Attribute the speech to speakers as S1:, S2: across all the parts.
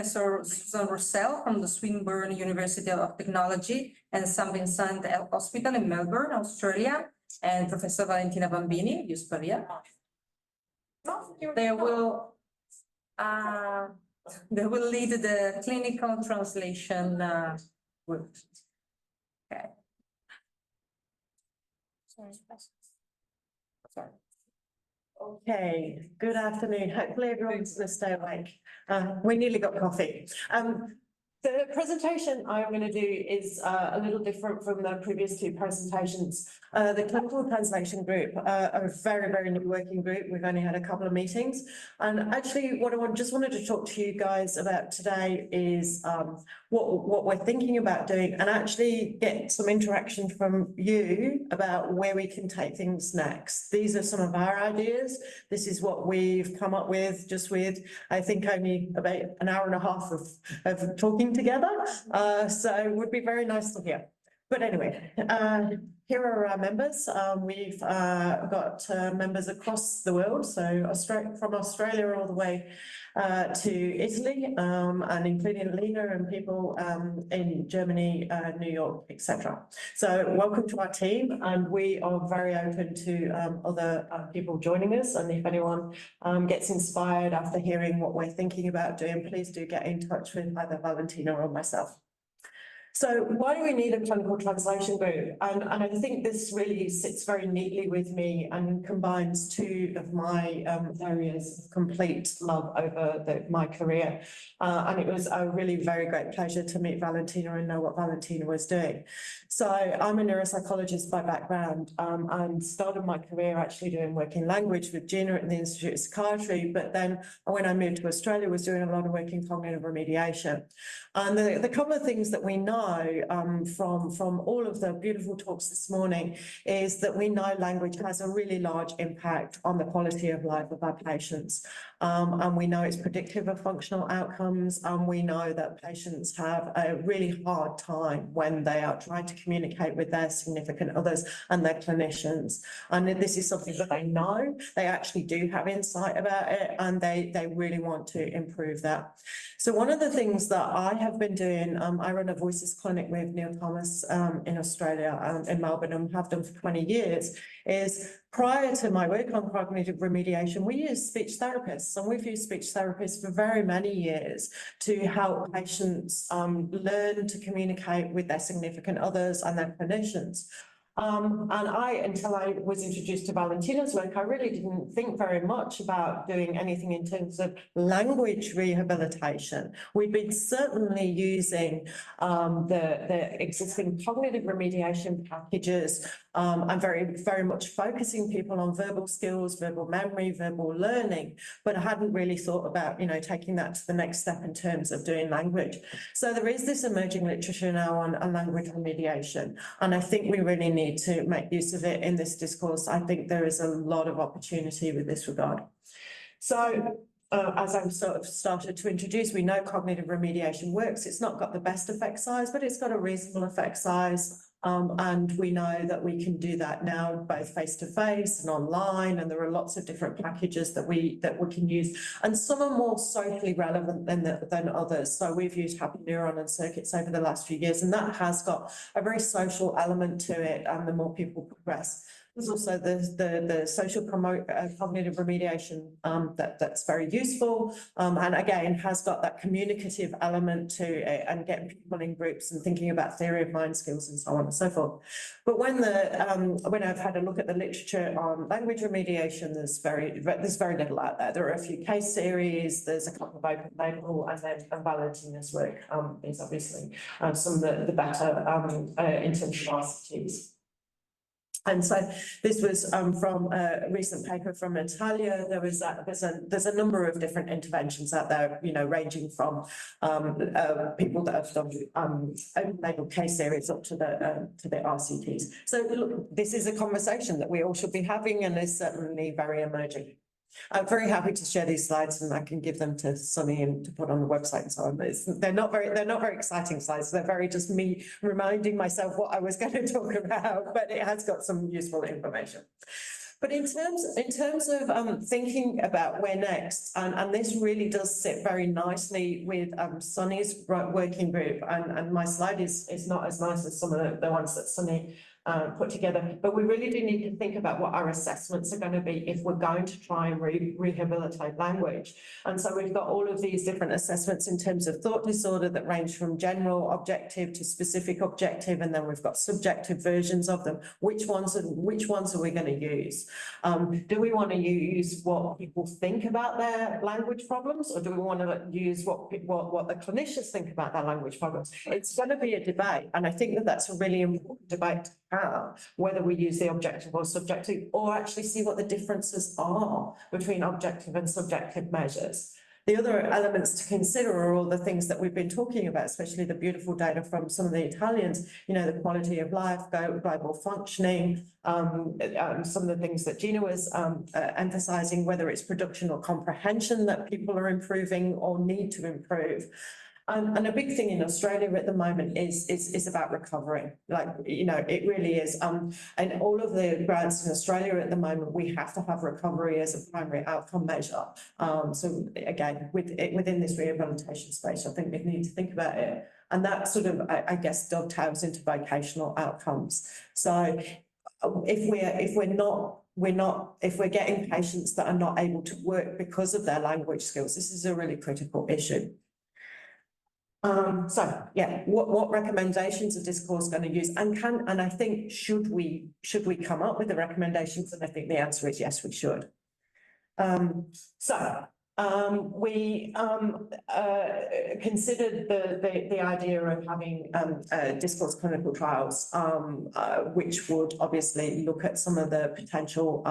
S1: Professor Rossell from the Swinburne University of Technology and St. Vincent Hospital in Melbourne, Australia, and Professor Valentina Bambini, IUSS Pavia. They will lead the clinical translation group. Okay. Sorry.
S2: Okay, good afternoon. Hopefully everyone's going to stay awake. We nearly got coffee. The presentation I'm going to do is a little different from the previous two presentations. The clinical translation group are a very, very new working group. We've only had a couple of meetings. And actually what I just wanted to talk to you guys about today is what we're thinking about doing and actually get some interaction from you about where we can take things next. These are some of our ideas. This is what we've come up with just with, I think, only about an hour and a half of talking together. So it would be very nice to hear. But anyway, here are our members. We've got members across the world, so from Australia all the way to Italy, and including Lena and people in Germany, New York, etc. So welcome to our team, and we are very open to other people joining us. And if anyone gets inspired after hearing what we're thinking about doing, please do get in touch with either Valentina or myself. So why do we need a clinical translation group? And I think this really sits very neatly with me and combines two of my areas of complete love over my career. And it was a really very great pleasure to meet Valentina and know what Valentina was doing. So I'm a neuropsychologist by background and started my career actually doing work in language with Gina at the Institute of Psychiatry. But then when I moved to Australia, I was doing a lot of work in cognitive remediation. And the couple of things that we know from all of the beautiful talks this morning is that we know language has a really large impact on the quality of life of our patients. And we know it's predictive of functional outcomes, and we know that patients have a really hard time when they are trying to communicate with their significant others and their clinicians. And this is something that they know, they actually do have insight about it, and they really want to improve that. So one of the things that I have been doing, I run a Voices clinic with Neil Thomas in Australia, in Melbourne, and have done for 20 years, is prior to my work on cognitive remediation, we used speech therapists, and we've used speech therapists for very many years to help patients learn to communicate with their significant others and their clinicians. And until I was introduced to Valentina's work, I really didn't think very much about doing anything in terms of language rehabilitation. We've been certainly using the existing cognitive remediation packages and very much focusing people on verbal skills, verbal memory, verbal learning, but I hadn't really thought about, taking that to the next step in terms of doing language. So there is this emerging literature now on language remediation, and I think we really need to make use of it in this discourse. I think there is a lot of opportunity with this regard. So as I've sort of started to introduce, we know cognitive remediation works. It's not got the best effect size, but it's got a reasonable effect size. And we know that we can do that now both face-to-face and online, and there are lots of different packages that we can use, and some are more socially relevant than others. So we've used Happy Neuron and Circuits over the last few years, and that has got a very social element to it, and the more people progress. There's also the social cognitive remediation that's very useful, and again has got that communicative element to it, and getting people in groups and thinking about theory of mind skills and so on and so forth. But when I've had a look at the literature on language remediation, there's very little out there. There are a few case series, there's a couple of open label, and then Valentina's work is obviously some of the better in terms of RCTs. And so this was from a recent paper from Italia. There's a number of different interventions out there, ranging from people that have done open label case series up to the RCTs. So look, this is a conversation that we all should be having, and is certainly very emerging. I'm very happy to share these slides, and I can give them to Sunny and to put on the website and so on. But they're not very exciting slides. They're very just me reminding myself what I was going to talk about, but it has got some useful information. But in terms of thinking about where next, and this really does sit very nicely with Sunny's working group, and my slide is not as nice as some of the ones that Sunny put together, but we really do need to think about what our assessments are going to be if we're going to try and rehabilitate language. And so we've got all of these different assessments in terms of thought disorder that range from general objective to specific objective, and then we've got subjective versions of them. Which ones are we going to use? Do we want to use what people think about their language problems, or do we want to use what the clinicians think about their language problems? It's going to be a debate, and I think that that's a really important debate to have, whether we use the objective or subjective, or actually see what the differences are between objective and subjective measures. The other elements to consider are all the things that we've been talking about, especially the beautiful data from some of the Italians, you know, the quality of life, global functioning, some of the things that Gina was emphasising, whether it's production or comprehension that people are improving or need to improve. And a big thing in Australia at the moment is about recovery. Like, you know, it really is. And all of the grants in Australia at the moment, we have to have recovery as a primary outcome measure. So again, within this rehabilitation space, I think we need to think about it. And that sort of, I guess, dovetails into vocational outcomes. So if we're getting patients that are not able to work because of their language skills, this is a really critical issue. So yeah, what recommendations are Discourse going to use, and I think should we come up with the recommendations? And I think the answer is yes, we should. We considered the idea of having Discourse clinical trials, which would obviously look at some of the potential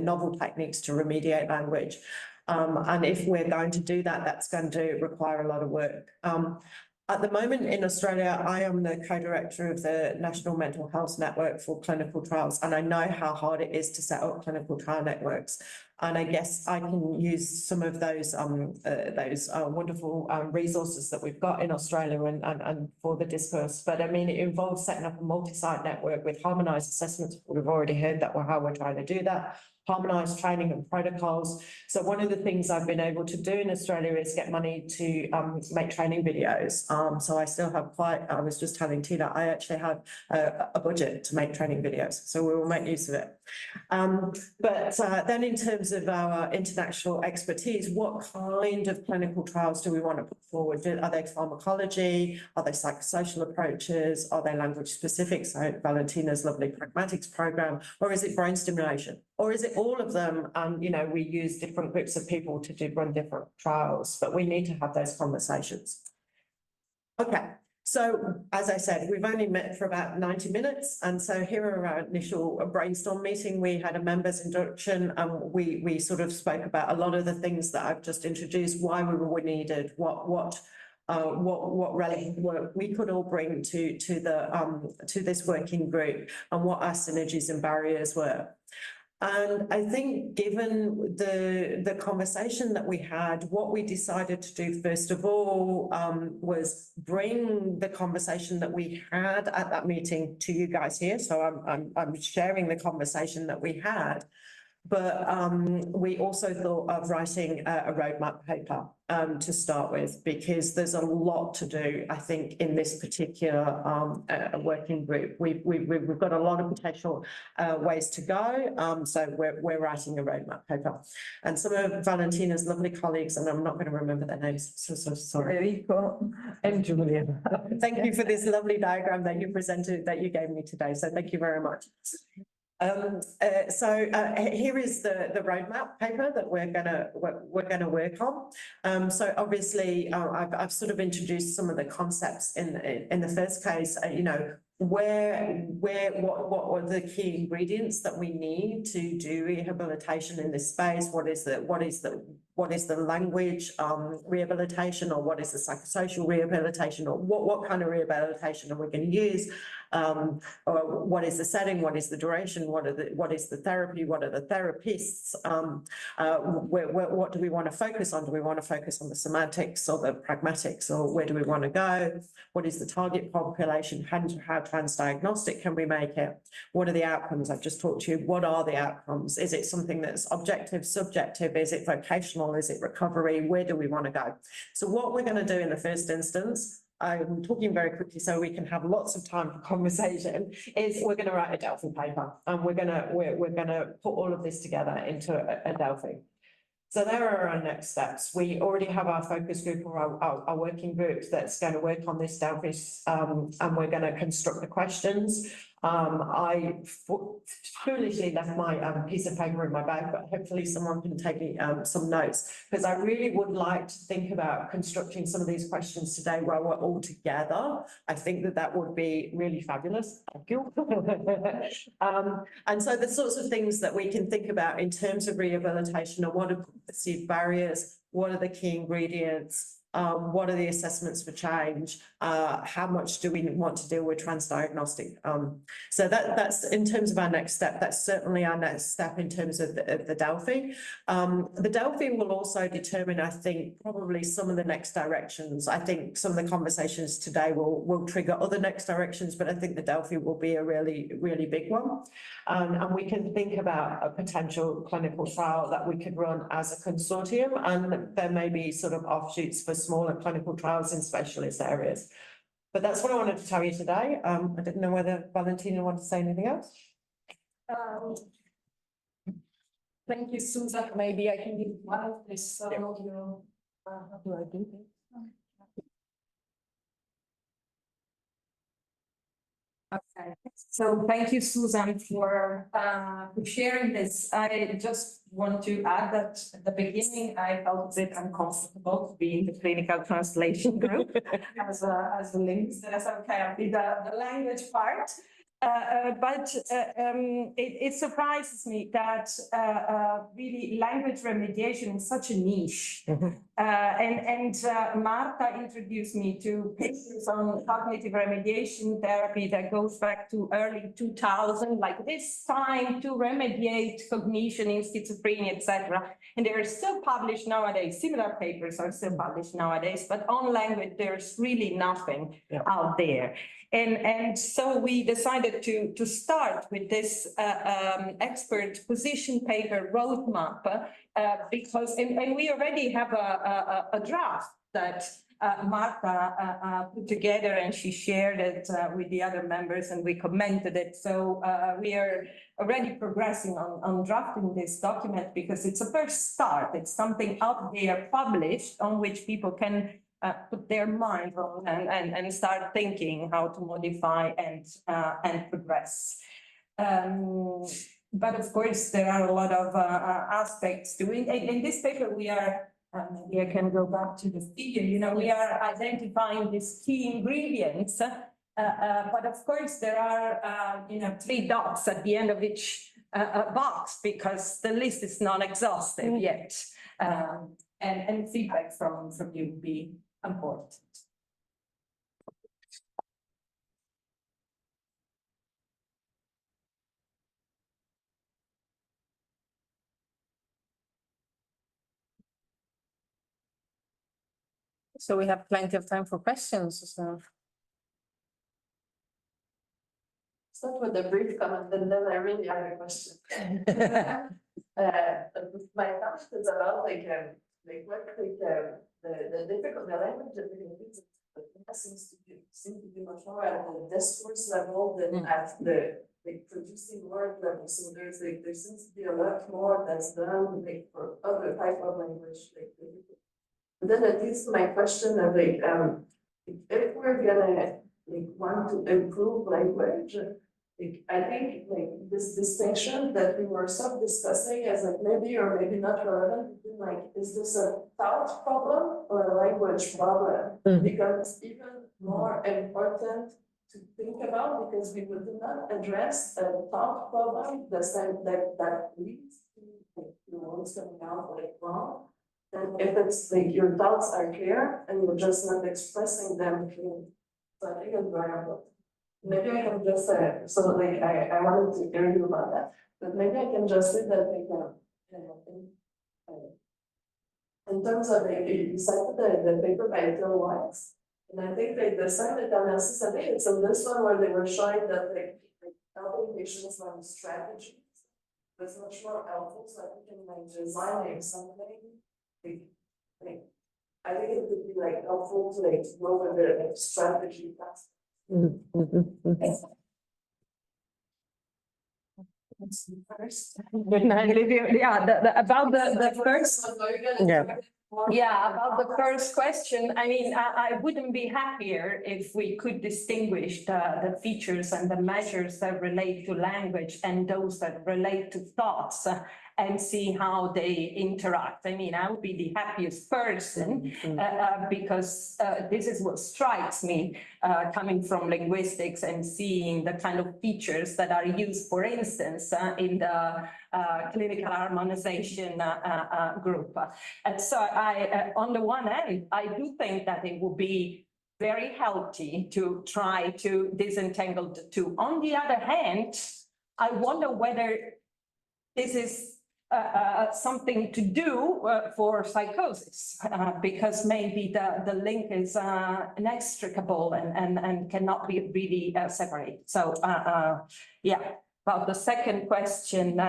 S2: novel techniques to remediate language. And if we're going to do that, that's going to require a lot of work. At the moment in Australia, I am the co-director of the National Mental Health Network for Clinical Trials, and I know how hard it is to set up clinical trial networks. And I guess I can use some of those wonderful resources that we've got in Australia and for the Discourse. But I mean, it involves setting up a multi-site network with harmonised assessments. We've already heard that how we're trying to do that. Harmonised training and protocols. So one of the things I've been able to do in Australia is get money to make training videos. So I still have I was just telling Tina, I actually have a budget to make training videos. So we will make use of it. But then in terms of our international expertise, what kind of clinical trials do we want to put forward? Are they pharmacology? Are they psychosocial approaches? Are they language specific? So Valentina's lovely pragmatics program, or is it brain stimulation? Or is it all of them? And, you know, we use different groups of people to run different trials, but we need to have those conversations. Okay, so as I said, we've only met for about 90 minutes. And so here are our initial brainstorm meeting. We had a members induction and we sort of spoke about a lot of the things that I've just introduced, why we were needed, what relevant work we could all bring to this working group, and what our synergies and barriers were. And I think given the conversation that we had, what we decided to do first of all was bring the conversation that we had at that meeting to you guys here. So I'm sharing the conversation that we had. But we also thought of writing a roadmap paper to start with, because there's a lot to do, I think, in this particular working group. We've got a lot of potential ways to go. So we're writing a roadmap paper. And some of Valentina's lovely colleagues, and I'm not going to remember their names, so sorry.
S1: Enrico
S2: And Julia. Thank you for this lovely diagram that you presented, that you gave me today. So thank you very much. Here is the roadmap paper that we're gonna work on. So obviously, I've sort of introduced some of the concepts in the first case. You know, what are the key ingredients that we need to do rehabilitation in this space? What is the what is the language rehabilitation, or what is the psychosocial rehabilitation, or what kind of rehabilitation are we going to use? Or what is the setting? What is the duration? What is the therapy? What are the therapists? What do we want to focus on? Do we want to focus on the semantics or the pragmatics, or where do we want to go? What is the target population? How transdiagnostic can we make it? What are the outcomes? I've just talked to you. What are the outcomes? Is it something that's objective, subjective? Is it vocational? Is it recovery? Where do we want to go? So what we're going to do in the first instance, I'm talking very quickly so we can have lots of time for conversation, is we're going to write a Delphi paper, and we're going to put all of this together into a Delphi. So there are our next steps. We already have our focus group, or our working group that's going to work on this Delphi, and we're going to construct the questions. I foolishly left my piece of paper in my bag, but hopefully someone can take me some notes, because I really would like to think about constructing some of these questions today while we're all together. I think that would be really fabulous. Thank you. And so the sorts of things that we can think about in terms of rehabilitation, and what are perceived barriers, what are the key ingredients, what are the assessments for change, how much do we want to deal with transdiagnostic? So that's in terms of our next step. That's certainly our next step in terms of the Delphi. The Delphi will also determine, I think, probably some of the next directions. I think some of the conversations today will trigger other next directions, but I think the Delphi will be a really, really big one. And we can think about a potential clinical trial that we could run as a consortium, and there may be sort of offshoots for smaller clinical trials in specialist areas. But that's what I wanted to tell you today. I didn't know whether Valentina wanted to say anything else.
S3: Thank you, Susan. Maybe I can give one of this. How do I do this? Okay, so thank you, Susan, for sharing this. I just want to add that at the beginning, I felt a bit uncomfortable to be in the clinical translation group as a linguist. That's okay, I'll be the language part. But it surprises me that really language remediation is such a niche. And Marta introduced me to papers on cognitive remediation therapy that goes back to early 2000, like this time to remediate cognition in schizophrenia, etc. And they're still published nowadays. Similar papers are still published nowadays, but on language, there's really nothing out there. And so we decided to start with this expert position paper roadmap because we already have a draft that Marta put together, and she shared it with the other members, and we commented it. So we are already progressing on drafting this document because it's a first start. It's something out there published on which people can put their mind on and start thinking how to modify and progress. But of course, there are a lot of aspects to it. In this paper, we are, maybe I can go back to the figure, you know, we are identifying these key ingredients, but of course, there are, you know, 3 dots at the end of each box because the list is not exhaustive yet. And feedback from you would be important.
S1: So we have plenty of time for questions. So.
S3: Start with a brief comment, and then I really have a question. My comment is about the difficult language difficulties seem to be much more at the discourse level than at the producing word level. So there seems to be a lot more that's done for other type of language. And then that leads to my question of if we're gonna want to improve language, I think this distinction that we were discussing as maybe or maybe not relevant, is this a thought problem or a language problem? Because it's even more important to think about, because we would not address a thought problem that leads to what's coming out wrong,
S4: And if it's like your thoughts are clear and you're just not expressing them clearly, so I think it's variable. Maybe I can just say, so like I wanted to hear you about that, but maybe I can just say that like, in terms of like, you cited the paper by Phil Weiss, and I think like the same analysis, I think it's in this one where they were showing that like helping patients learn strategies was much more helpful, so I think in like designing something, like, I think it would be like helpful to like go over the like, strategy class. First.
S3: Good night, Olivia. Yeah, about the first.
S2: Yeah.
S3: Yeah, about the first question, I mean, I wouldn't be happier if we could distinguish the features and the measures that relate to language and those that relate to thoughts and see how they interact. I mean, I would be the happiest person because this is what strikes me coming from linguistics and seeing the kind of features that are used, for instance, in the clinical harmonization group. And so I, on the one hand, I do think that it would be very healthy to try to disentangle the two. On the other hand, I wonder whether this is something to do for psychosis, because maybe the link is inextricable and cannot be really separated. So, yeah, about the second question.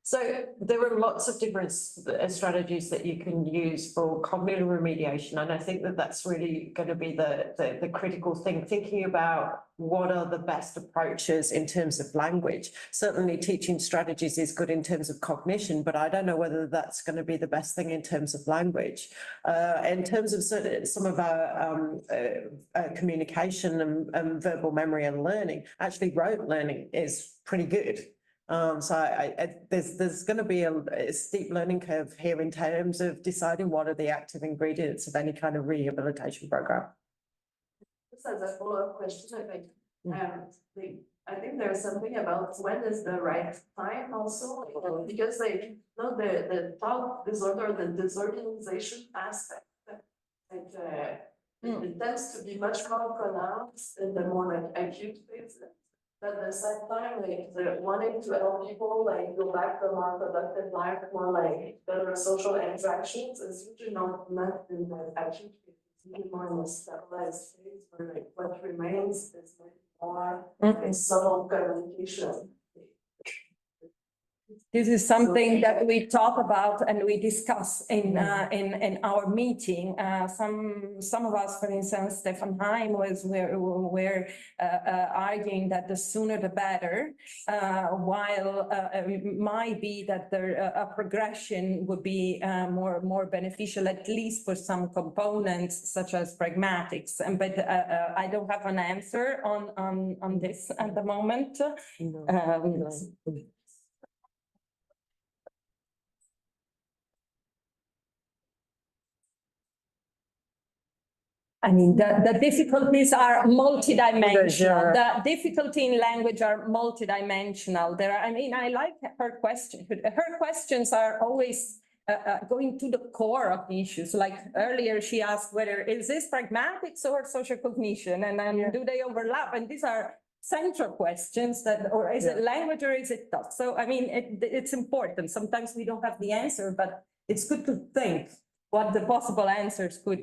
S2: So there are lots of different strategies that you can use for cognitive remediation, and I think that that's really going to be the critical thing, thinking about what are the best approaches in terms of language. Certainly teaching strategies is good in terms of cognition, but I don't know whether that's going to be the best thing in terms of language. In terms of some of our communication and verbal memory and learning, actually rote learning is pretty good. So there's going to be a steep learning curve here in terms of deciding what are the active ingredients of any kind of rehabilitation program.
S4: Just as a follow-up question, I think, I think there's something about when is the right time also, because like, you know, the thought disorder, the disorganization aspect, like, it tends to be much more pronounced in the more like acute phases. But at the same time, like the wanting to help people like go back to a more productive life, more like better social interactions is usually not in the acute phase. It's usually more in the stabilized phase where like what remains is like more like subtle communication.
S3: This is something that we talk about and we discuss in our meeting. Some of us, for instance, Stefan Heim were arguing that the sooner the better, while it might be that a progression would be more beneficial, at least for some components such as pragmatics. But I don't have an answer on this at the moment. I mean, the difficulties are multidimensional. The difficulty in language are multidimensional. There are, I mean, I like her question. Her questions are always going to the core of the issues. Like earlier, she asked whether is this pragmatics or social cognition, and do they overlap? And these are central questions that, or is it language or is it thought? So, I mean, it's important. Sometimes we don't have the answer, but it's good to think what the possible answers could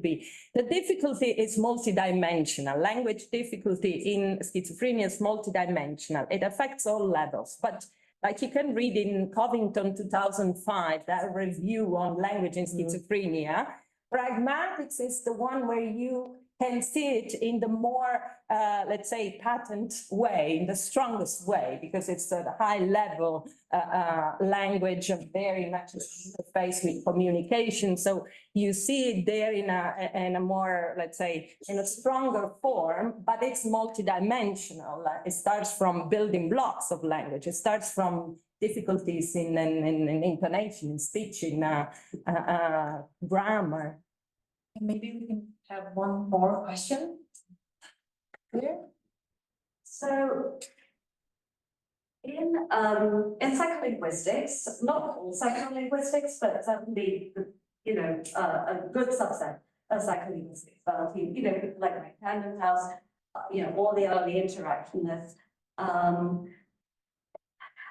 S3: be. The difficulty is multidimensional. Language difficulty in schizophrenia is multidimensional. It affects all levels, but like you can read in Covington 2005, that review on language in schizophrenia, pragmatics is the one where you can see it in the more, let's say, patent way, in the strongest way, because it's a high level language of very much interface with communication. So you see it there in a more, let's say, in a stronger form, but it's multidimensional. It starts from building blocks of language. It starts from difficulties in intonation, in speech, in grammar.
S1: Maybe we can have one more question. Clear?
S4: So
S5: In psycholinguistics, not all psycholinguistics, but certainly, a good subset of psycholinguistics, Valentina, like my Camden House, all the early interactionists.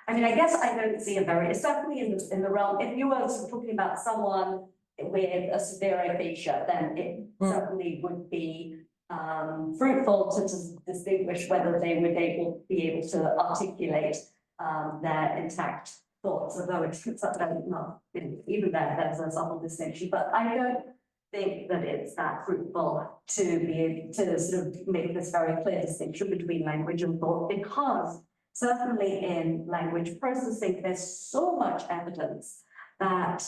S5: I mean, I guess I don't see certainly in the realm, if you were talking about someone with a severe aphasia, then it certainly would be fruitful to distinguish whether they would be able to articulate their intact thoughts, although it's not even there's a subtle distinction, but I don't think that it's that fruitful to be able to sort of make this very clear distinction between language and thought, because certainly in language processing, there's so much evidence that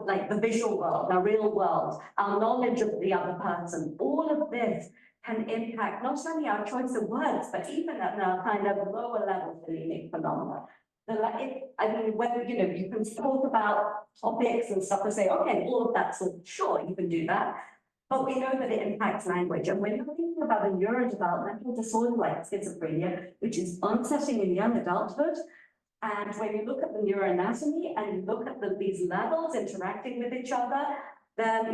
S5: like the visual world, the real world, our knowledge of the other person, all of this can impact not only our choice of words, but even at our kind of lower level phonemic phenomena. I mean, whether, you can talk about topics and stuff and say, okay, all of that's sure, you can do that. But we know that it impacts language. And when you're thinking about a neurodevelopmental disorder like schizophrenia, which is onsetting in young adulthood, and when you look at the neuroanatomy and you look at these levels interacting with each other, then,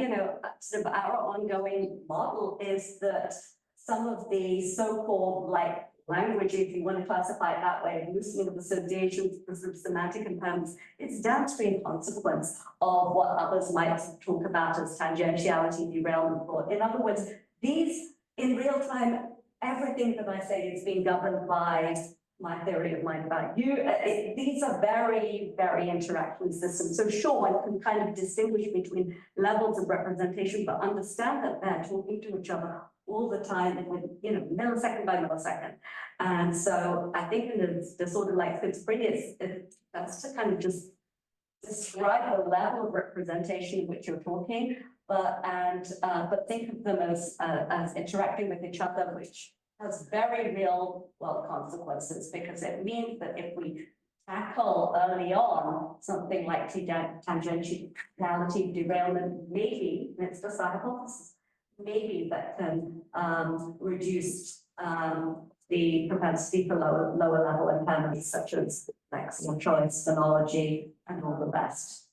S5: sort of our ongoing model is that some of the so-called like language, if you want to classify it that way, loosening of associations, the sort of semantic impairments, it's downstream consequence of what others might talk about as tangentiality, derailment, thought. In other words, these in real time, everything that I say is being governed by my theory of mind about you. These are very, very interaction systems. So sure, one can kind of distinguish between levels of representation, but understand that they're talking to each other all the time with, millisecond by millisecond. And so I think in a disorder like schizophrenia, that's to kind of just describe the level of representation in which you're talking, but think of them as interacting with each other, which has very real consequences, because it means that if we tackle early on something like tangentiality, derailment, maybe, and it's just a hypothesis, maybe that can reduce the propensity for lower level impairments such as lexical choice, phonology, and all the rest.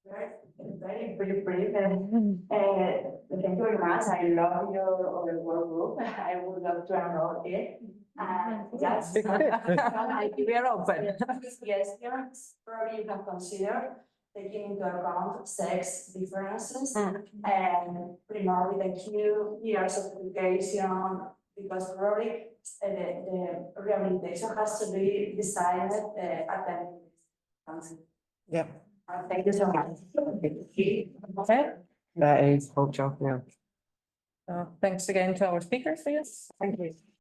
S4: Very brief. Thank you very much. I love your work group. I would love to enroll it. Yes.
S3: We are open.
S4: Yes, probably you can consider taking into account sex differences and primarily the 2 years of education, because probably the rehabilitation has to be decided at the.
S2: Yeah.
S4: Thank you so much.
S3: Okay.
S2: That is whole job now.
S1: Thanks again to our speakers, I guess.
S2: Thank you.